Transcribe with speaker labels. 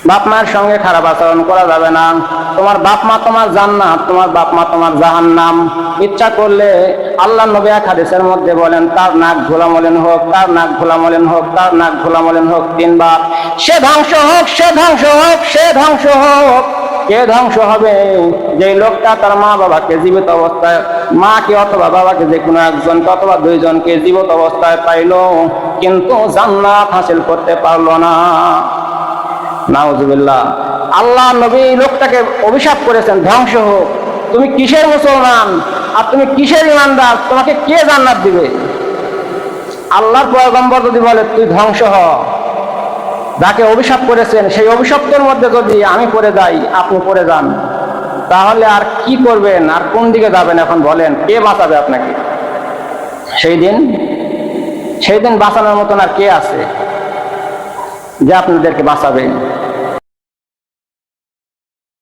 Speaker 1: বাপ মায়ের সঙ্গে খারাপ আচরণ করা যাবে না। তোমার বাপ মা তোমার জান্নাত, তোমার বাপ মা তোমার জাহান্নাম। ইচ্ছা করলে আল্লাহ নবী এক হাদিসের মধ্যে বলেন, তার নাক ধুলা মলিন হোক, তার নাক ধুলা মলিন হোক, তার নাক ধুলা মলিন হোক, 3 বার। সে ধ্বংস হোক, সে ধ্বংস হোক, সে ধ্বংস হোক। কে ধ্বংস হবে? যে লোকটা তার মা বাবাকে জীবিত অবস্থায়, মাকে অথবা বাবাকে, যে কোনো একজনকে অথবা 2 জনকে জীবিত অবস্থায় পাইলো, কিন্তু জান্নাত হাসিল করতে পারলো না। নাউজুবিল্লাহ। আল্লাহ নবী লোকটাকে অভিশাপ করেছেন, ধ্বংস হোক। তুমি কিসের মুসলমান আর তুমি কিসের ইমানদার? তোমাকে কে জান্নাত দিবে? আল্লাহর পয়গম্বর যদি বলে তুই ধ্বংস হ, যাকে অভিশাপ করেছেন সেই অভিশপ্তের মধ্যে যদি আমি পড়ে যাই, আপনি পড়ে যান, তাহলে আর কি করবেন? আর কোন দিকে যাবেন? এখন বলেন, কে বাঁচাবে আপনাকে? সেই দিন বাঁচানোর মতন আর কে আছে যে আপনাদেরকে বাঁচাবে?